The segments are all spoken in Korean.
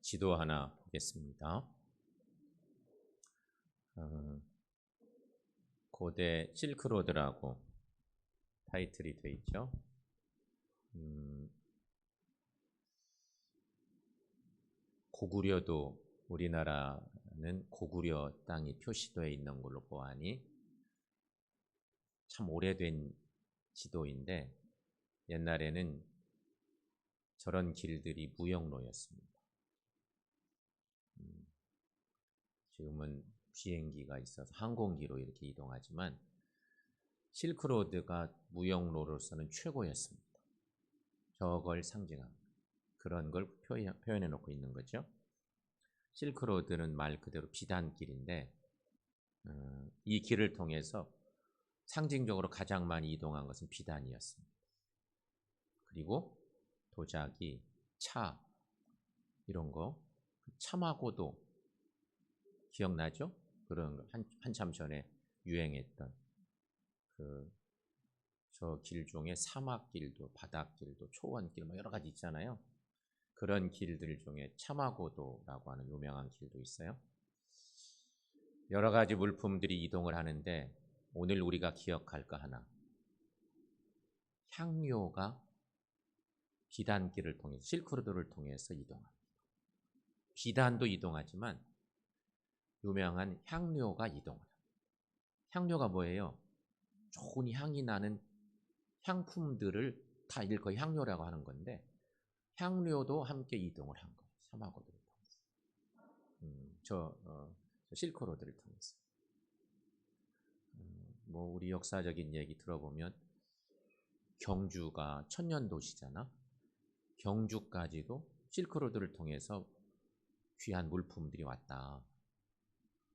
지도 하나 보겠습니다. 고대 실크로드라고 타이틀이 되어 있죠. 고구려도 우리나라는 고구려 땅이 표시되어 있는 걸로 보아하니 참 오래된 지도인데 옛날에는 저런 길들이 무역로였습니다. 지금은 비행기가 있어서 항공기로 이렇게 이동하지만 실크로드가 무역로로서는 최고였습니다. 저걸 상징합니다. 그런 걸 표현해 놓고 있는 거죠. 실크로드는 말 그대로 비단길인데 이 길을 통해서 상징적으로 가장 많이 이동한 것은 비단이었습니다. 그리고 도자기, 차 이런 거, 참하고도 기억나죠? 그런 거 한참 전에 유행했던 저 길 중에 사막길도, 바닷길도, 초원길 뭐 여러 가지 있잖아요. 그런 길들 중에 참하고도라고 하는 유명한 길도 있어요. 여러 가지 물품들이 이동을 하는데 오늘 우리가 기억할 거 하나. 향료가 비단길을 통해서 실크로드를 통해서 이동합니다. 비단도 이동하지만 유명한 향료가 이동합니다. 향료가 뭐예요? 좋은 향이 나는 향품들을 다 일거 향료라고 하는 건데 향료도 함께 이동을 한 거예요. 사막고도를 통해서. 실크로드를 통해서. 뭐 우리 역사적인 얘기 들어보면 경주가 천년도시잖아. 경주까지도 실크로드를 통해서 귀한 물품들이 왔다.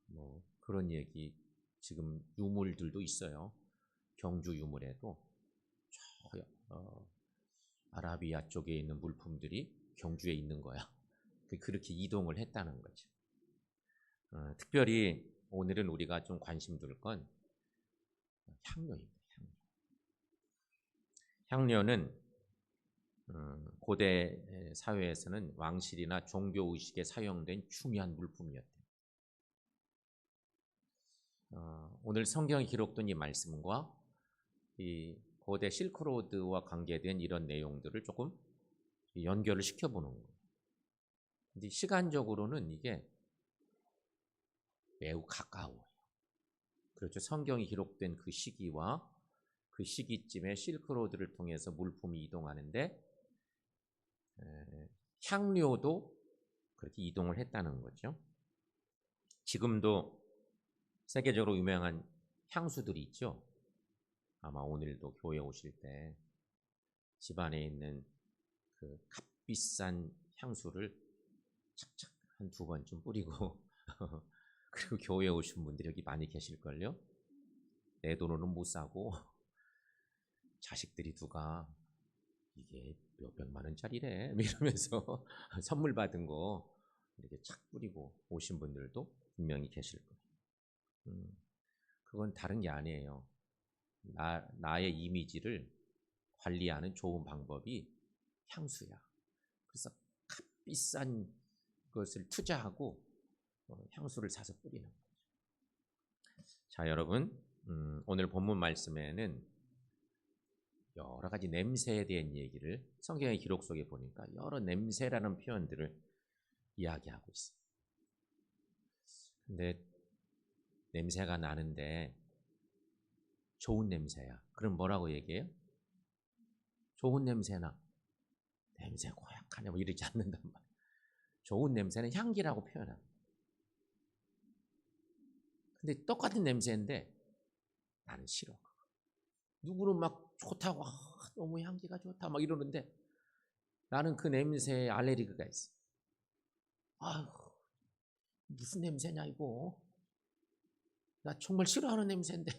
뭐 그런 얘기 지금 유물들도 있어요. 경주 유물에도 아라비아 쪽에 있는 물품들이 경주에 있는 거야. 그렇게 이동을 했다는 거죠. 특별히 오늘은 우리가 좀 관심 둘 건 향료입니다. 향료는 고대 사회에서는 왕실이나 종교 의식에 사용된 중요한 물품이었대요. 오늘 성경에 기록된 이 말씀과 이 고대 실크로드와 관계된 이런 내용들을 조금 연결을 시켜보는 거예요. 근데 시간적으로는 이게 매우 가까워요. 그렇죠. 성경이 기록된 그 시기와 그 시기쯤에 실크로드를 통해서 물품이 이동하는데 향료도 그렇게 이동을 했다는 거죠. 지금도 세계적으로 유명한 향수들이 있죠. 아마 오늘도 교회 오실 때 집안에 있는 그 값비싼 향수를 착착 한 2번쯤 뿌리고 그리고 교회 오신 분들이 여기 많이 계실걸요. 내 돈으로는 못 사고 자식들이 누가 이게 몇백만 원짜리래 이러면서 선물 받은 거 이렇게 착 뿌리고 오신 분들도 분명히 계실 거예요. 그건 다른 게 아니에요. 나의 이미지를 관리하는 좋은 방법이 향수야. 그래서 값비싼 것을 투자하고 향수를 사서 뿌리는 거죠. 자, 여러분, 오늘 본문 말씀에는 여러 가지 냄새에 대한 얘기를 성경의 기록 속에 보니까 여러 냄새라는 표현들을 이야기하고 있어요. 근데 냄새가 나는데 좋은 냄새야. 그럼 뭐라고 얘기해요? 좋은 냄새나. 냄새 고약하네 뭐 이러지 않는단 말이에요. 좋은 냄새는 향기라고 표현합니다. 근데 똑같은 냄새인데 나는 싫어. 누구는 막 좋다고 너무 향기가 좋다 막 이러는데 나는 그 냄새에 알레르기가 있어. 아유 무슨 냄새냐 이거. 나 정말 싫어하는 냄새인데.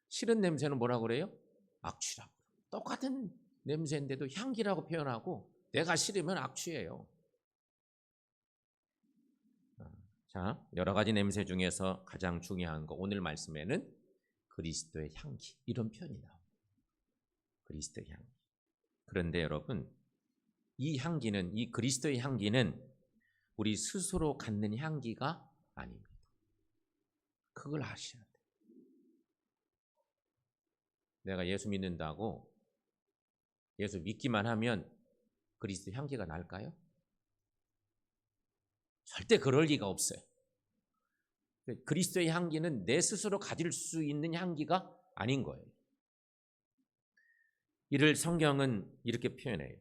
싫은 냄새는 뭐라고 그래요? 악취라고. 똑같은 냄새인데도 향기라고 표현하고 내가 싫으면 악취예요. 자, 여러 가지 냄새 중에서 가장 중요한 거 오늘 말씀에는 그리스도의 향기 이런 표현이 나옵니다. 그리스도의 향기. 그런데 여러분 이 향기는, 이 그리스도의 향기는 우리 스스로 갖는 향기가 아닙니다. 그걸 아셔야 돼요. 내가 예수 믿는다고 예수 믿기만 하면 그리스도 향기가 날까요? 절대 그럴 리가 없어요. 그리스도의 향기는 내 스스로 가질 수 있는 향기가 아닌 거예요. 이를 성경은 이렇게 표현해요.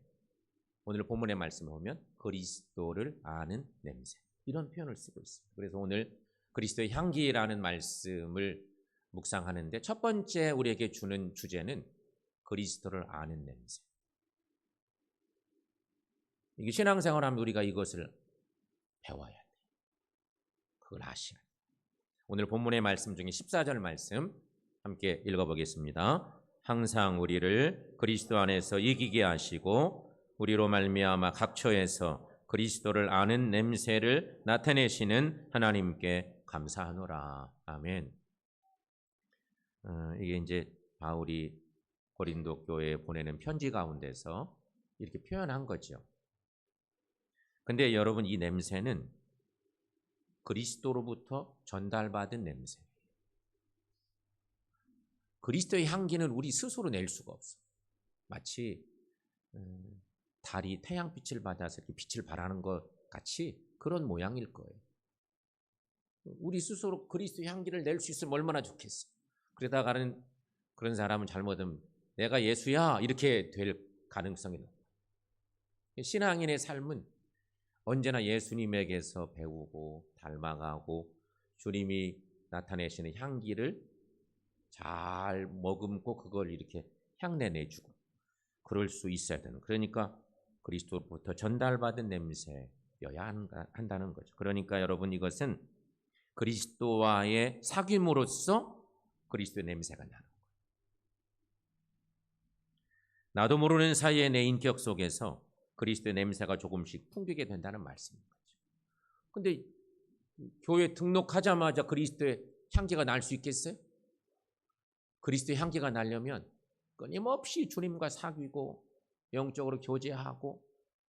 오늘 본문의 말씀을 보면 그리스도를 아는 냄새, 이런 표현을 쓰고 있습니다. 그래서 오늘 그리스도의 향기라는 말씀을 묵상하는데 첫 번째 우리에게 주는 주제는 그리스도를 아는 냄새. 이게 신앙생활하면 우리가 이것을 배워야 돼요. 그걸 아셔야 돼요. 오늘 본문의 말씀 중에 14절 말씀 함께 읽어보겠습니다. 항상 우리를 그리스도 안에서 이기게 하시고 우리로 말미암아 각처에서 그리스도를 아는 냄새를 나타내시는 하나님께 감사하노라. 아멘. 이게 이제 바울이 고린도 교회에 보내는 편지 가운데서 이렇게 표현한 거죠. 근데 여러분, 이 냄새는 그리스도로부터 전달받은 냄새. 그리스도의 향기는 우리 스스로 낼 수가 없어. 마치 달이 태양빛을 받아서 이렇게 빛을 발하는 것 같이 그런 모양일 거예요. 우리 스스로 그리스도의 향기를 낼 수 있으면 얼마나 좋겠어. 그러다가는 그런 사람은 잘못하면 내가 예수야 이렇게 될 가능성이 높아요. 신앙인의 삶은 언제나 예수님에게서 배우고 닮아가고 주님이 나타내시는 향기를 잘 머금고 그걸 이렇게 향내내주고 그럴 수 있어야 되는, 그러니까 그리스도로부터 전달받은 냄새여야 한다는 거죠. 그러니까 여러분, 이것은 그리스도와의 사귐으로서 그리스도의 냄새가 나는 거예요. 나도 모르는 사이에 내 인격 속에서 그리스도의 냄새가 조금씩 풍기게 된다는 말씀인 거죠. 근데 교회 등록하자마자 그리스도의 향기가 날 수 있겠어요? 그리스도의 향기가 나려면 끊임없이 주님과 사귀고 영적으로 교제하고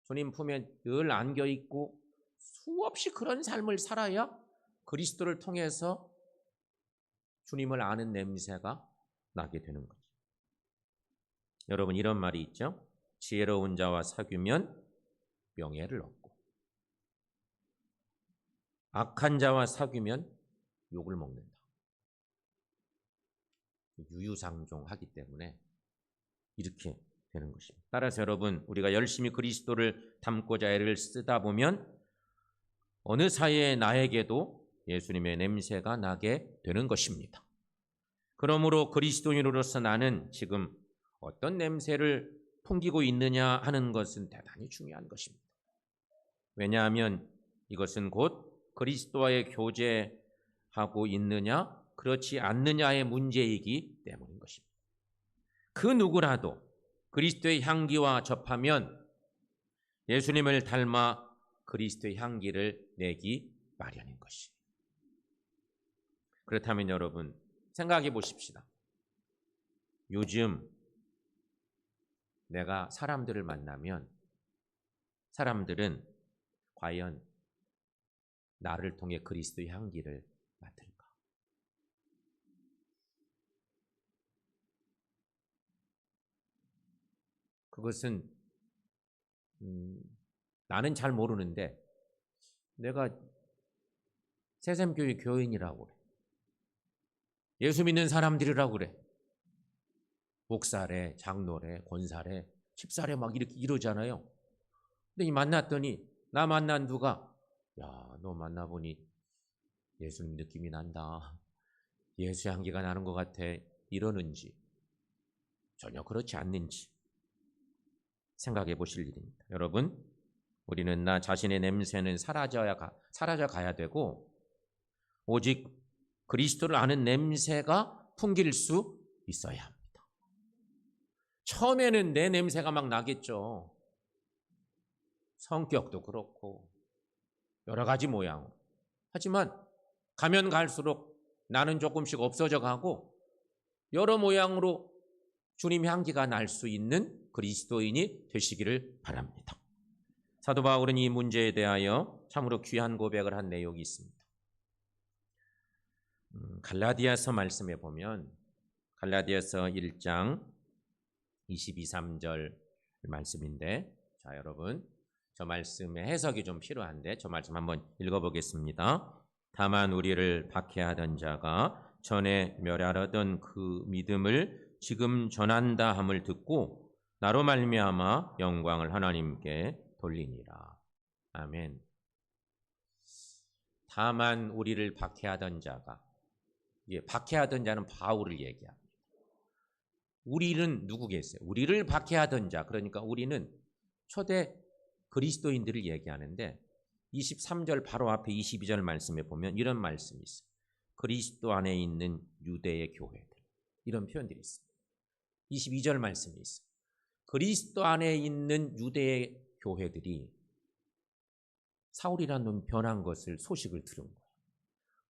주님 품에 늘 안겨 있고 수없이 그런 삶을 살아야 그리스도를 통해서 주님을 아는 냄새가 나게 되는 거죠. 여러분, 이런 말이 있죠. 지혜로운 자와 사귀면 명예를 얻고 악한 자와 사귀면 욕을 먹는다. 유유상종하기 때문에 이렇게 되는 것입니다. 따라서 여러분, 우리가 열심히 그리스도를 담고자 애를 쓰다 보면 어느 사이에 나에게도 예수님의 냄새가 나게 되는 것입니다. 그러므로 그리스도인으로서 나는 지금 어떤 냄새를 풍기고 있느냐 하는 것은 대단히 중요한 것입니다. 왜냐하면 이것은 곧 그리스도와의 교제하고 있느냐 그렇지 않느냐의 문제이기 때문인 것입니다. 그 누구라도 그리스도의 향기와 접하면 예수님을 닮아 그리스도의 향기를 내기 마련인 것이에요. 그렇다면 여러분, 생각해 보십시다. 요즘 내가 사람들을 만나면 사람들은 과연 나를 통해 그리스도의 향기를 맡을까? 그것은 나는 잘 모르는데 내가 새샘교회 교인이라고 그래. 예수 믿는 사람들이라고 그래. 목사래, 장로래, 권사래, 집사래 막 이렇게 이러잖아요. 근데 만났더니 나 만난 누가 야, 너 만나보니 예수님 느낌이 난다. 예수 향기가 나는 것 같아. 이러는지 전혀 그렇지 않는지 생각해 보실 일입니다. 여러분, 우리는 나 자신의 냄새는 사라져 가야 되고 오직 그리스도를 아는 냄새가 풍길 수 있어야 합니다. 처음에는 내 냄새가 막 나겠죠. 성격도 그렇고 여러 가지 모양. 하지만 가면 갈수록 나는 조금씩 없어져 가고 여러 모양으로 주님 향기가 날 수 있는 그리스도인이 되시기를 바랍니다. 사도 바울은 이 문제에 대하여 참으로 귀한 고백을 한 내용이 있습니다. 갈라디아서 말씀에 보면 갈라디아서 1장 22, 3절 말씀인데, 자 여러분, 저 말씀의 해석이 좀 필요한데 저 말씀 한번 읽어보겠습니다. 다만 우리를 박해하던 자가 전에 멸하려던 그 믿음을 지금 전한다 함을 듣고 나로 말미암아 영광을 하나님께 돌리니라. 아멘. 다만 우리를 박해하던 자가, 박해하던 자는 바울을 얘기합니다. 우리는 누구겠어요? 우리를 박해하던 자, 그러니까 우리는 초대 그리스도인들을 얘기하는데 23절 바로 앞에 22절 말씀에 보면 이런 말씀이 있어요. 그리스도 안에 있는 유대의 교회들, 이런 표현들이 있어요. 22절 말씀이 있어요. 그리스도 안에 있는 유대의 교회들이 사울이라는 놈이 변한 것을 소식을 들은 거예요.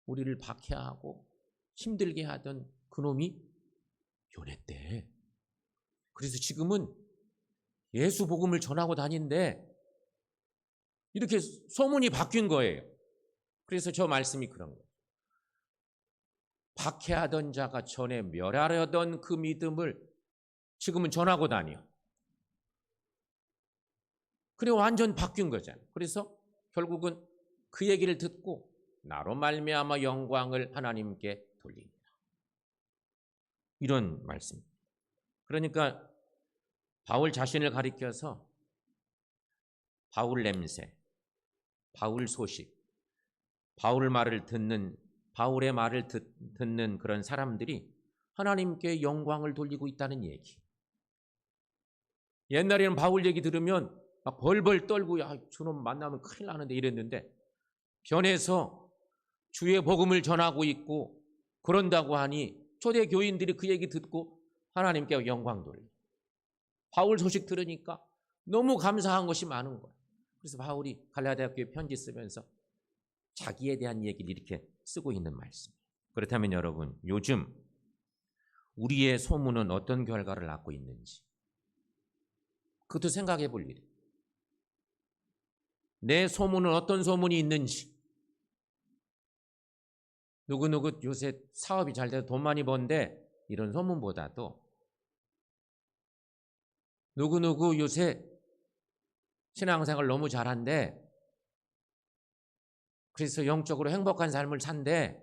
우리를 박해하고 힘들게 하던 그놈이 변했대. 그래서 지금은 예수 복음을 전하고 다니는데 이렇게 소문이 바뀐 거예요. 그래서 저 말씀이 그런 거예요. 박해하던 자가 전에 멸하려던 그 믿음을 지금은 전하고 다녀. 그래 완전 바뀐 거잖아요. 그래서 결국은 그 얘기를 듣고 나로 말미암아 영광을 하나님께 돌립니다. 이런 말씀. 그러니까 바울 자신을 가리켜서 바울 냄새, 바울 소식, 바울의 말을 듣는 그런 사람들이 하나님께 영광을 돌리고 있다는 얘기. 옛날에는 바울 얘기 들으면 막 벌벌 떨고 야, 저놈 만나면 큰일 나는데 이랬는데 변해서 주의 복음을 전하고 있고 그런다고 하니 초대 교인들이 그 얘기 듣고 하나님께 영광 돌려. 바울 소식 들으니까 너무 감사한 것이 많은 거예요. 그래서 바울이 갈라디아 교회 편지 쓰면서 자기에 대한 얘기를 이렇게 쓰고 있는 말씀. 그렇다면 여러분, 요즘 우리의 소문은 어떤 결과를 낳고 있는지 그것도 생각해 볼 일이에요. 내 소문은 어떤 소문이 있는지, 누구누구 요새 사업이 잘 돼서 돈 많이 번데 이런 소문보다도 누구누구 요새 신앙생활 너무 잘한대, 그래서 영적으로 행복한 삶을 산대,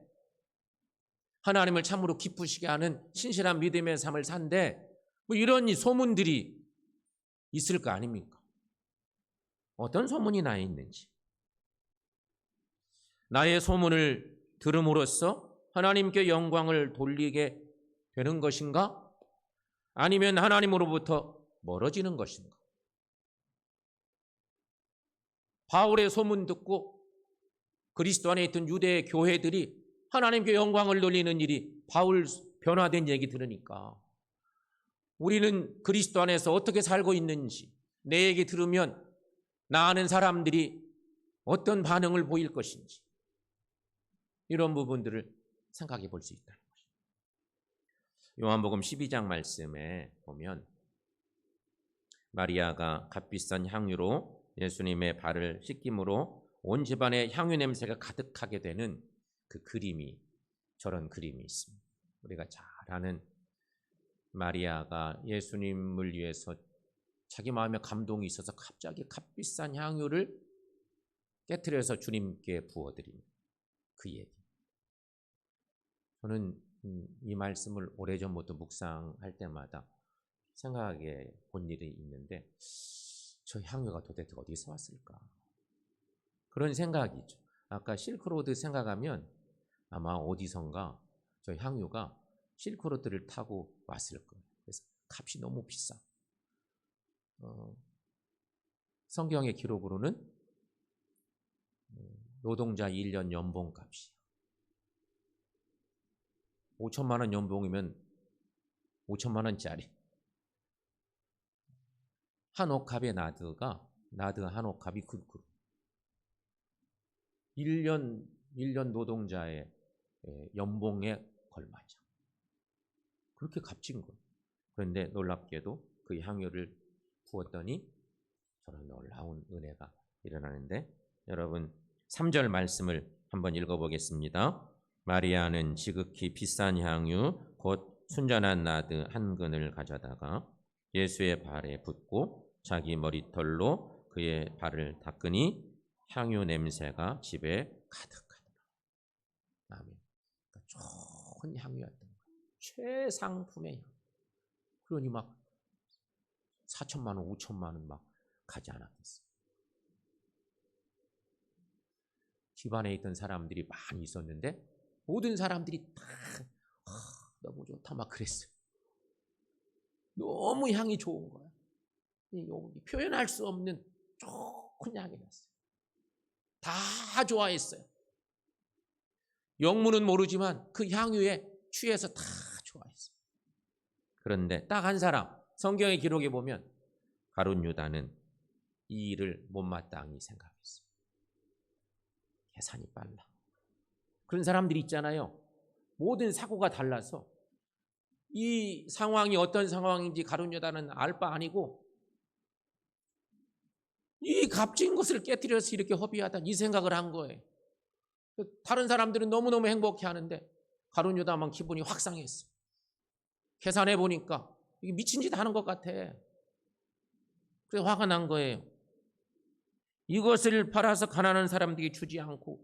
하나님을 참으로 기쁘시게 하는 신실한 믿음의 삶을 산대, 뭐 이런 소문들이 있을 거 아닙니까? 어떤 소문이 나 있는지. 나의 소문을 들음으로써 하나님께 영광을 돌리게 되는 것인가? 아니면 하나님으로부터 멀어지는 것인가? 바울의 소문 듣고 그리스도 안에 있던 유대 교회들이 하나님께 영광을 돌리는 일이 바울 변화된 얘기 들으니까 우리는 그리스도 안에서 어떻게 살고 있는지, 내 얘기 들으면 나 아는 사람들이 어떤 반응을 보일 것인지, 이런 부분들을 생각해 볼 수 있다는 것입니다. 요한복음 12장 말씀에 보면 마리아가 값비싼 향유로 예수님의 발을 씻김으로 온 집안에 향유 냄새가 가득하게 되는 그 그림이, 저런 그림이 있습니다. 우리가 잘 아는 마리아가 예수님을 위해서 자기 마음에 감동이 있어서 갑자기 값비싼 향유를 깨트려서 주님께 부어드린 그 얘기. 저는 이 말씀을 오래전부터 묵상할 때마다 생각하게 본 일이 있는데, 저 향유가 도대체 어디서 왔을까? 그런 생각이죠. 아까 실크로드 생각하면 아마 어디선가 저 향유가 실크로드를 타고 왔을 거예요. 그래서 값이 너무 비싸. 성경의 기록으로는 노동자 1년 연봉값이 5천만 원 연봉이면 5천만 원짜리 한 옥합의 나드 한 옥합이 그 1년 노동자의 연봉에 걸맞아. 그렇게 값진 거예요. 그런데 놀랍게도 그 향유를 부었더니 저런 놀라운 은혜가 일어나는데 여러분 3절 말씀을 한번 읽어보겠습니다. 마리아는 지극히 비싼 향유 곧 순전한 나드 한 근을 가져다가 예수의 발에 붓고 자기 머리털로 그의 발을 닦으니 향유 냄새가 집에 가득하더라. 아멘. 그러니까 좋은 향유였던 거예요. 최상품의 향. 그러니 막 4천만 원, 5천만 원 막 가지 않았겠어요. 집안에 있던 사람들이 많이 있었는데 모든 사람들이 다 너무 좋다 막 그랬어요. 너무 향이 좋은 거야. 표현할 수 없는 좋은 향이 났어요. 다 좋아했어요. 영문은 모르지만 그 향유에 취해서 다 좋아했어요. 그런데 딱 한 사람, 성경의 기록에 보면 가룟 유다는 이 일을 못마땅히 생각했어요. 계산이 빨라. 그런 사람들이 있잖아요. 모든 사고가 달라서 이 상황이 어떤 상황인지 가룟 유다는 알 바 아니고 이 값진 것을 깨뜨려서 이렇게 허비하다 이 생각을 한 거예요. 다른 사람들은 너무너무 행복해 하는데 가룟 유다만 기분이 확 상했어요. 계산해 보니까 이게 미친 짓 하는 것 같아. 그래서 화가 난 거예요. 이것을 팔아서 가난한 사람들이 주지 않고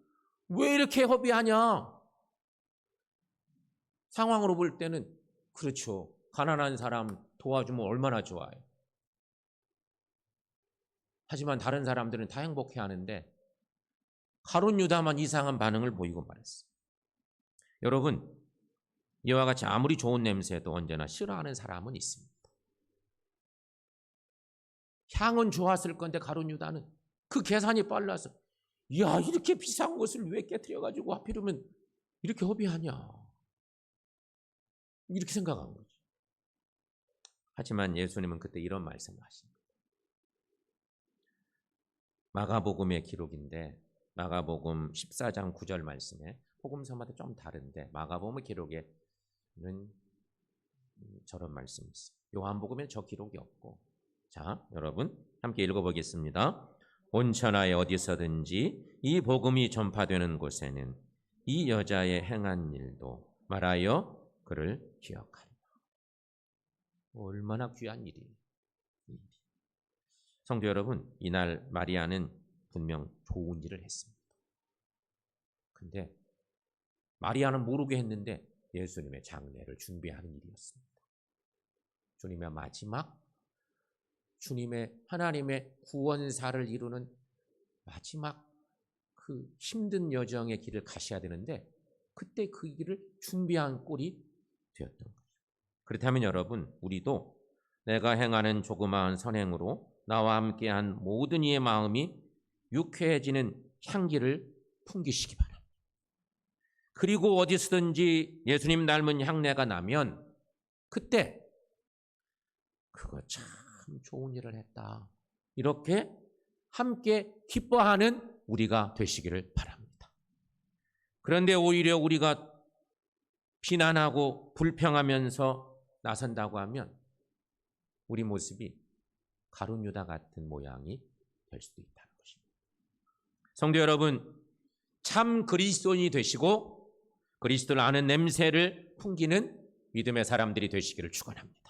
왜 이렇게 허비하냐? 상황으로 볼 때는 그렇죠. 가난한 사람 도와주면 얼마나 좋아요. 하지만 다른 사람들은 다 행복해 하는데 가룟 유다만 이상한 반응을 보이고 말았어요. 여러분, 이와 같이 아무리 좋은 냄새도 언제나 싫어하는 사람은 있습니다. 향은 좋았을 건데 가룟 유다는 그 계산이 빨라서 야 이렇게 비싼 것을 왜 깨트려가지고 하필이면 이렇게 허비하냐 이렇게 생각한 거죠. 하지만 예수님은 그때 이런 말씀을 하십니다. 마가복음의 기록인데 마가복음 14장 9절 말씀에 복음서마다 좀 다른데 마가복음의 기록에는 저런 말씀이 있어요. 요한복음에는 저 기록이 없고 자 여러분 함께 읽어보겠습니다. 온 천하에 어디서든지 이 복음이 전파되는 곳에는 이 여자의 행한 일도 말하여 그를 기억하리라. 얼마나 귀한 일이에요. 성도 여러분, 이날 마리아는 분명 좋은 일을 했습니다. 근데 마리아는 모르게 했는데 예수님의 장례를 준비하는 일이었습니다. 주님의 마지막, 주님의 하나님의 구원사를 이루는 마지막 그 힘든 여정의 길을 가셔야 되는데 그때 그 길을 준비한 꼴이 되었던 거죠. 그렇다면 여러분, 우리도 내가 행하는 조그마한 선행으로 나와 함께한 모든 이의 마음이 유쾌해지는 향기를 풍기시기 바랍니다. 그리고 어디서든지 예수님 닮은 향내가 나면 그때 그거 참 좋은 일을 했다. 이렇게 함께 기뻐하는 우리가 되시기를 바랍니다. 그런데 오히려 우리가 비난하고 불평하면서 나선다고 하면 우리 모습이 가룟 유다 같은 모양이 될 수도 있다는 것입니다. 성도 여러분, 참 그리스도인이 되시고 그리스도를 아는 냄새를 풍기는 믿음의 사람들이 되시기를 축원합니다.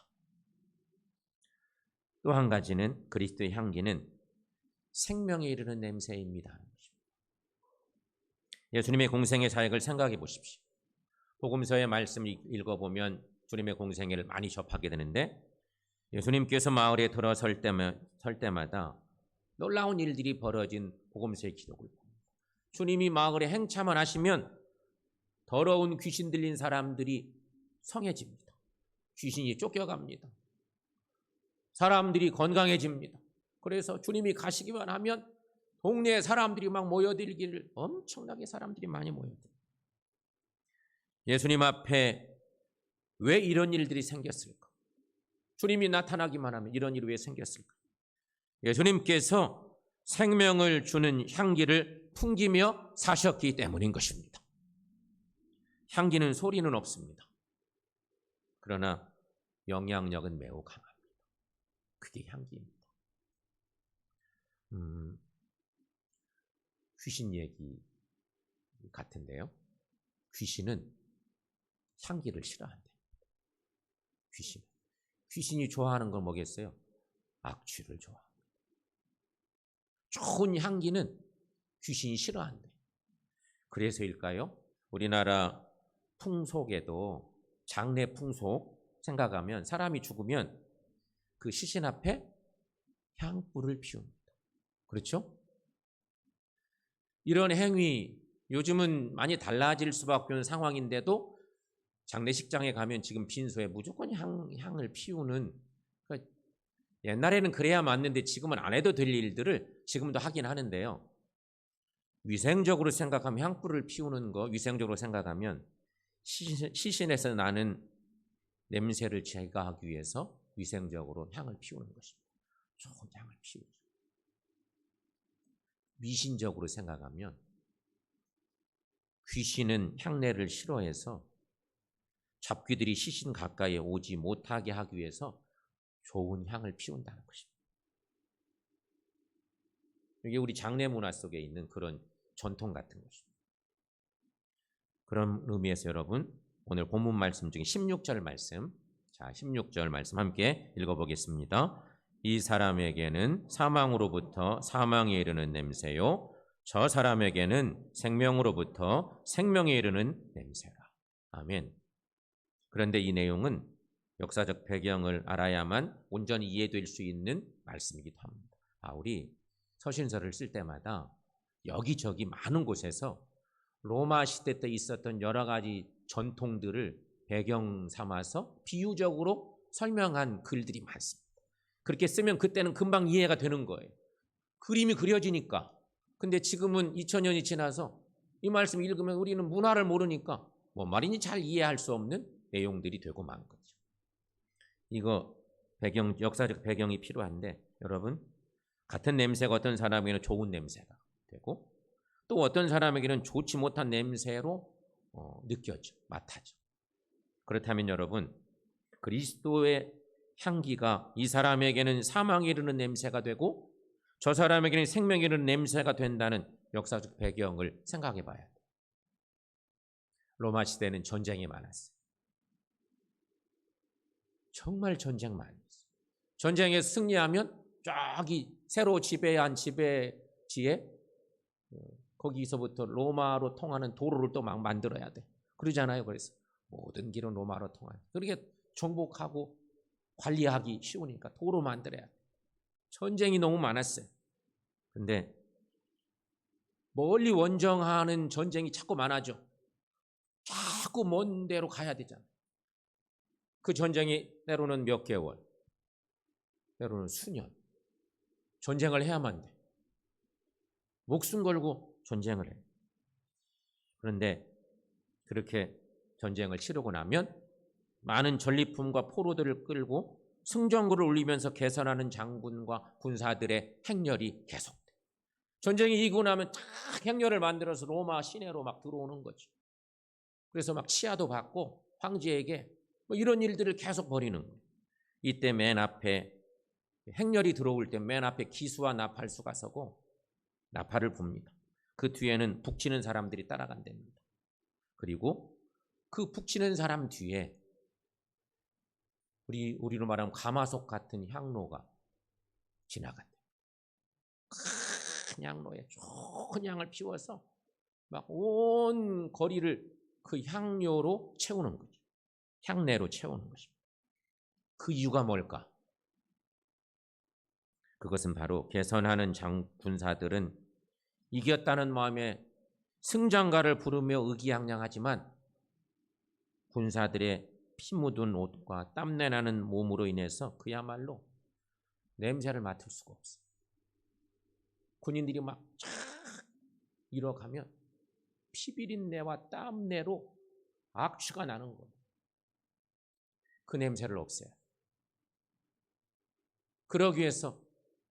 또 한 가지는 그리스도의 향기는 생명에 이르는 냄새입니다. 예수님의 공생의 사역을 생각해 보십시오. 복음서의 말씀을 읽어보면 주님의 공생애를 많이 접하게 되는데 예수님께서 마을에 들어설 때마다 놀라운 일들이 벌어진 복음서의 기록을 봅니다. 주님이 마을에 행차만 하시면 더러운 귀신 들린 사람들이 성해집니다. 귀신이 쫓겨갑니다. 사람들이 건강해집니다. 그래서 주님이 가시기만 하면 동네에 사람들이 막 모여들기를 엄청나게 사람들이 많이 모여들어요. 예수님 앞에 왜 이런 일들이 생겼을까? 주님이 나타나기만 하면 이런 일이 왜 생겼을까? 예수님께서 생명을 주는 향기를 풍기며 사셨기 때문인 것입니다. 향기는 소리는 없습니다. 그러나 영향력은 매우 강합니다. 그게 향기입니다. 귀신 얘기 같은데요. 귀신은 향기를 싫어한대. 귀신이 좋아하는 건 뭐겠어요? 악취를 좋아합니다. 좋은 향기는 귀신이 싫어한대. 그래서일까요? 우리나라 풍속에도 장례 풍속 생각하면 사람이 죽으면 그 시신 앞에 향불을 피웁니다. 그렇죠? 이런 행위 요즘은 많이 달라질 수밖에 없는 상황인데도 장례식장에 가면 지금 빈소에 무조건 향을 피우는, 그러니까 옛날에는 그래야 맞는데 지금은 안 해도 될 일들을 지금도 하긴 하는데요. 위생적으로 생각하면 향불을 피우는 거 위생적으로 생각하면 시신에서 나는 냄새를 제거하기 위해서 위생적으로 향을 피우는 것입니다. 좋은 향을 피우죠. 미신적으로 생각하면 귀신은 향내를 싫어해서 잡귀들이 시신 가까이에 오지 못하게 하기 위해서 좋은 향을 피운다는 것입니다. 이게 우리 장례 문화 속에 있는 그런 전통 같은 것입니다. 그런 의미에서 여러분 오늘 본문 말씀 중에 16절 말씀, 자 16절 말씀 함께 읽어보겠습니다. 이 사람에게는 사망으로부터 사망에 이르는 냄새요 저 사람에게는 생명으로부터 생명에 이르는 냄새라. 아멘. 그런데 이 내용은 역사적 배경을 알아야만 온전히 이해될 수 있는 말씀이기도 합니다. 바울이 서신서를 쓸 때마다 여기저기 많은 곳에서 로마 시대 때 있었던 여러 가지 전통들을 배경 삼아서 비유적으로 설명한 글들이 많습니다. 그렇게 쓰면 그때는 금방 이해가 되는 거예요. 그림이 그려지니까. 근데 지금은 2000년이 지나서 이 말씀 읽으면 우리는 문화를 모르니까 뭔 말인지 잘 이해할 수 없는 내용들이 되고 만 거죠. 이거 역사적 배경이 필요한데 여러분 같은 냄새가 어떤 사람에게는 좋은 냄새가 되고 또 어떤 사람에게는 좋지 못한 냄새로 느껴져, 맡아져. 그렇다면 여러분 그리스도의 향기가 이 사람에게는 사망에 이르는 냄새가 되고 저 사람에게는 생명에 이르는 냄새가 된다는 역사적 배경을 생각해 봐야 돼요. 로마 시대는 전쟁이 많았어요. 정말 전쟁 많이 했어요. 전쟁에서 승리하면 저기 새로 지배한 지배지에 거기서부터 로마로 통하는 도로를 또 막 만들어야 돼. 그러잖아요. 그래서 모든 길은 로마로 통하는. 그렇게 정복하고 관리하기 쉬우니까 도로 만들어야 돼. 전쟁이 너무 많았어요. 근데 멀리 원정하는 전쟁이 자꾸 많아져. 자꾸 먼 데로 가야 되잖아요. 그 전쟁이 때로는 몇 개월, 때로는 수년. 전쟁을 해야만 돼. 목숨 걸고 전쟁을 해. 그런데 그렇게 전쟁을 치르고 나면 많은 전리품과 포로들을 끌고 승전구를 울리면서 개선하는 장군과 군사들의 행렬이 계속돼. 전쟁이 이기고 나면 다 행렬을 만들어서 로마 시내로 막 들어오는 거죠. 그래서 막 치하도 받고 황제에게 뭐 이런 일들을 계속 벌이는 거예요. 이때 맨 앞에 행렬이 들어올 때 맨 앞에 기수와 나팔수가 서고 나팔을 붑니다. 그 뒤에는 북치는 사람들이 따라간답니다. 그리고 그 북치는 사람 뒤에 우리로 말하면 가마솥 같은 향로가 지나간다. 큰 향로에 좋은 향을 피워서 막 온 거리를 그 향료로 채우는 거죠. 향내로 채우는 것입니다. 그 이유가 뭘까? 그것은 바로 개선하는 군사들은 이겼다는 마음에 승장가를 부르며 의기양양하지만 군사들의 피 묻은 옷과 땀내 나는 몸으로 인해서 그야말로 냄새를 맡을 수가 없어요. 군인들이 막 쫙 일어가면 피비린내와 땀내로 악취가 나는 거예요. 그 냄새를 없애요. 그러기 위해서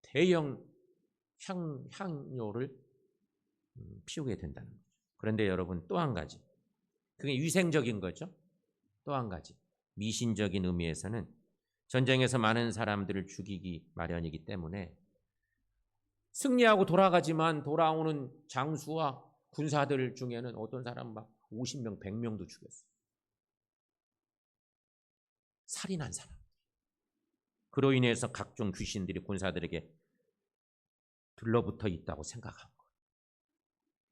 대형 향료를 피우게 된다는 거죠. 그런데 여러분 또 한 가지, 그게 위생적인 거죠. 또 한 가지 미신적인 의미에서는 전쟁에서 많은 사람들을 죽이기 마련이기 때문에 승리하고 돌아가지만 돌아오는 장수와 군사들 중에는 어떤 사람은 막 50명, 100명도 죽였어요. 살인한 사람. 그로 인해서 각종 귀신들이 군사들에게 들러붙어 있다고 생각한 거예요.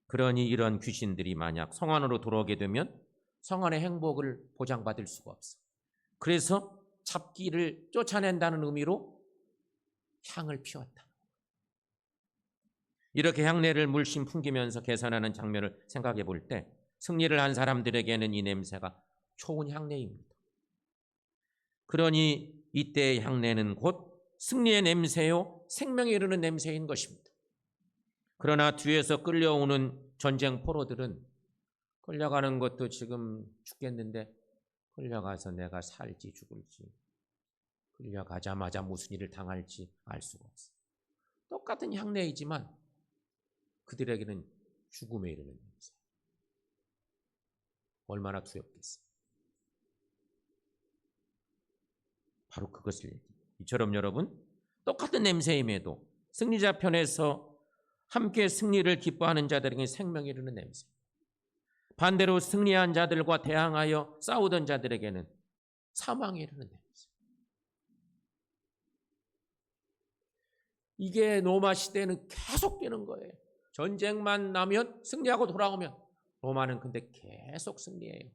그러니 이런 귀신들이 만약 성 안으로 들어오게 되면 성 안의 행복을 보장받을 수가 없어. 그래서 잡기를 쫓아낸다는 의미로 향을 피웠다. 이렇게 향내를 물씬 풍기면서 계산하는 장면을 생각해 볼 때 승리를 한 사람들에게는 이 냄새가 좋은 향내입니다. 그러니 이때의 향내는 곧 승리의 냄새요, 생명에 이르는 냄새인 것입니다. 그러나 뒤에서 끌려오는 전쟁 포로들은 끌려가는 것도 지금 죽겠는데 끌려가서 내가 살지 죽을지, 끌려가자마자 무슨 일을 당할지 알 수가 없어요. 똑같은 향내이지만 그들에게는 죽음에 이르는 냄새. 얼마나 두렵겠어요. 바로 그것을 얘기해요. 이처럼 여러분, 똑같은 냄새임에도 승리자 편에서 함께 승리를 기뻐하는 자들에게 생명이 이르는 냄새, 반대로 승리한 자들과 대항하여 싸우던 자들에게는 사망이 이르는 냄새. 이게 로마 시대에는 계속되는 거예요. 전쟁만 나면 승리하고 돌아오면 로마는 근데 계속 승리해요.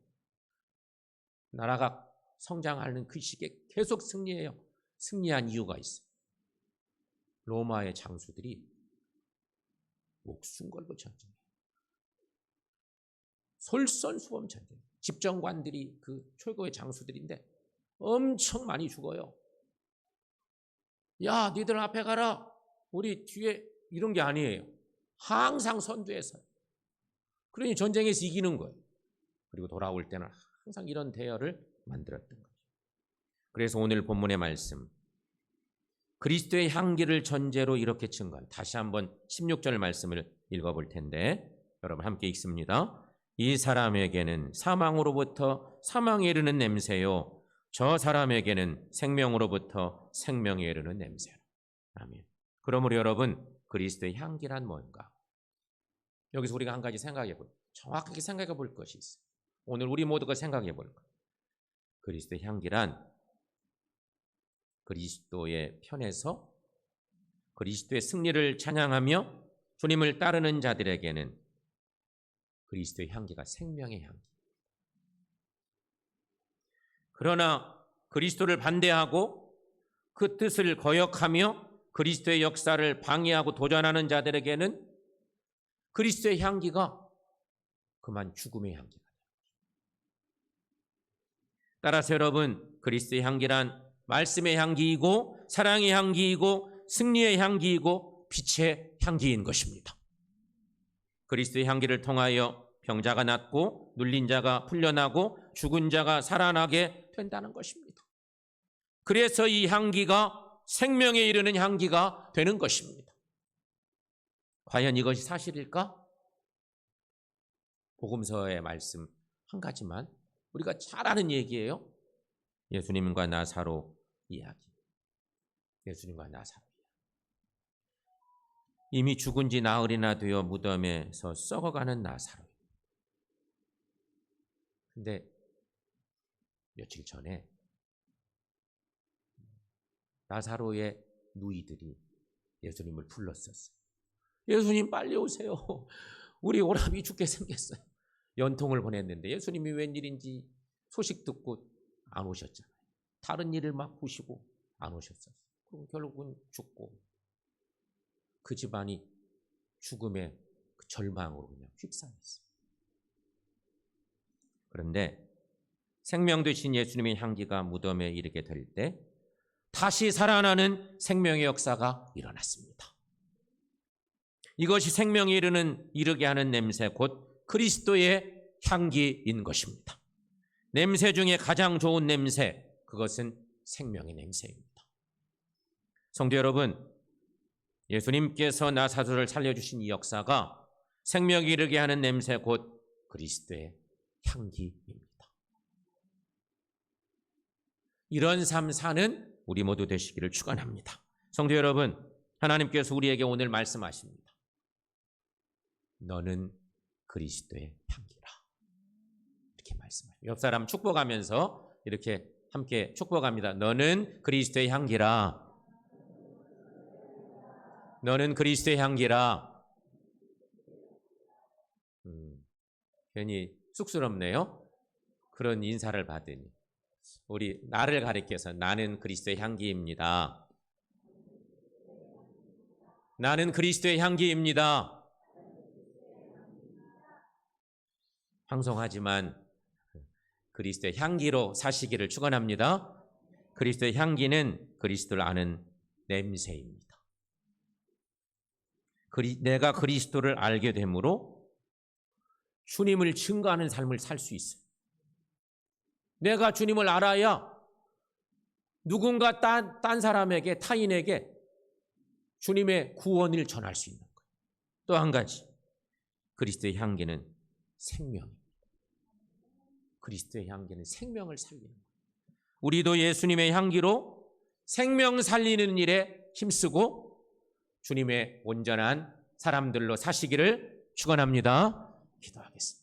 나라가 성장하는 그 시기에 계속 승리해요. 승리한 이유가 있어요. 로마의 장수들이 목숨 걸고 전쟁해요. 솔선수범 전쟁. 집정관들이 그 최고의 장수들인데 엄청 많이 죽어요. 야, 니들 앞에 가라. 우리 뒤에 이런 게 아니에요. 항상 선두에서. 그러니 전쟁에서 이기는 거예요. 그리고 돌아올 때는 항상 이런 대열을 만들었던 거죠. 그래서 오늘 본문의 말씀, 그리스도의 향기를 전제로 이렇게 증거한, 다시 한번 16절 말씀을 읽어볼 텐데 여러분 함께 읽습니다. 이 사람에게는 사망으로부터 사망에 이르는 냄새요, 저 사람에게는 생명으로부터 생명에 이르는 냄새라. 아멘. 그러므로 여러분, 그리스도의 향기란 뭔가? 여기서 우리가 한 가지 생각해 볼, 정확하게 생각해 볼 것이 있어요. 오늘 우리 모두가 생각해 볼 것. 그리스도의 향기란 그리스도의 편에서 그리스도의 승리를 찬양하며 주님을 따르는 자들에게는 그리스도의 향기가 생명의 향기. 그러나 그리스도를 반대하고 그 뜻을 거역하며 그리스도의 역사를 방해하고 도전하는 자들에게는 그리스도의 향기가 그만 죽음의 향기가 됩니다. 따라서 여러분, 그리스도의 향기란 말씀의 향기이고 사랑의 향기이고 승리의 향기이고 빛의 향기인 것입니다. 그리스도의 향기를 통하여 병자가 낫고 눌린 자가 풀려나고 죽은 자가 살아나게 된다는 것입니다. 그래서 이 향기가 생명에 이르는 향기가 되는 것입니다. 과연 이것이 사실일까? 복음서의 말씀 한 가지만 우리가 잘 아는 얘기예요. 예수님과 나사로 이야기. 예수님과 나사로 이야기. 이미 죽은 지 나흘이나 되어 무덤에서 썩어가는 나사로. 근데 며칠 전에 나사로의 누이들이 예수님을 불렀었어요. 예수님 빨리 오세요. 우리 오라비 죽게 생겼어요. 연통을 보냈는데 예수님이 웬일인지 소식 듣고 안 오셨잖아요. 다른 일을 막 보시고 안 오셨어요. 그럼 결국은 죽고 그 집안이 죽음의 그 절망으로 그냥 휩싸였어요. 그런데 생명 되신 예수님의 향기가 무덤에 이르게 될 때 다시 살아나는 생명의 역사가 일어났습니다. 이것이 생명에 이르게 하는 냄새, 곧 그리스도의 향기인 것입니다. 냄새 중에 가장 좋은 냄새, 그것은 생명의 냄새입니다. 성도 여러분, 예수님께서 나사로를 살려주신 이 역사가 생명에 이르게 하는 냄새, 곧 그리스도의 향기입니다. 이런 삶 사는 우리 모두 되시기를 축원합니다. 성도 여러분, 하나님께서 우리에게 오늘 말씀하십니다. 너는 그리스도의 향기라. 이렇게 말씀해요. 옆 사람 축복하면서 이렇게 함께 축복합니다. 너는 그리스도의 향기라. 너는 그리스도의 향기라. 괜히 쑥스럽네요. 그런 인사를 받으니. 우리 나를 가리켜서 나는 그리스도의 향기입니다. 나는 그리스도의 향기입니다. 황송하지만 그리스도의 향기로 사시기를 축원합니다. 그리스도의 향기는 그리스도를 아는 냄새입니다. 내가 그리스도를 알게 되므로 주님을 증거하는 삶을 살 수 있어요. 내가 주님을 알아야 누군가 딴 사람에게, 타인에게 주님의 구원을 전할 수 있는 거예요. 또 한 가지, 그리스도의 향기는 생명입니다. 그리스도의 향기는 생명을 살리는 거예요. 우리도 예수님의 향기로 생명 살리는 일에 힘쓰고 주님의 온전한 사람들로 사시기를 축원합니다. 기도하겠습니다.